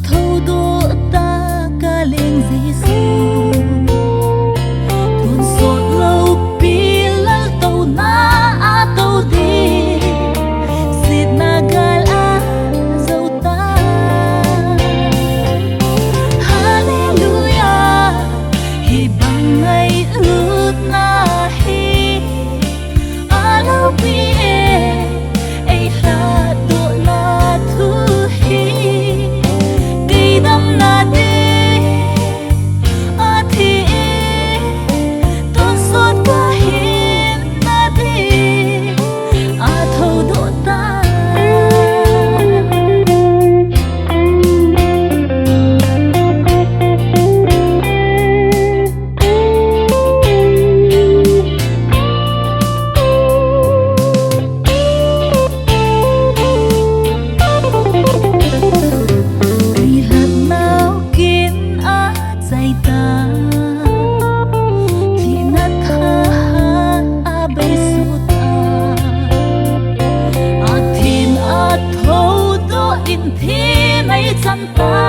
thâu đô ta ca lên Giêsu thôn sốt lâu pi lal tàu na tàu đi xịt na gal dâu ta Hallelujah hi bằng ngày ước na hi alo pi ai la do na thu hi cây đâm na đi thì tôi suốt qua hiên na đi thâu độ ta in thiên ấy chẳng ta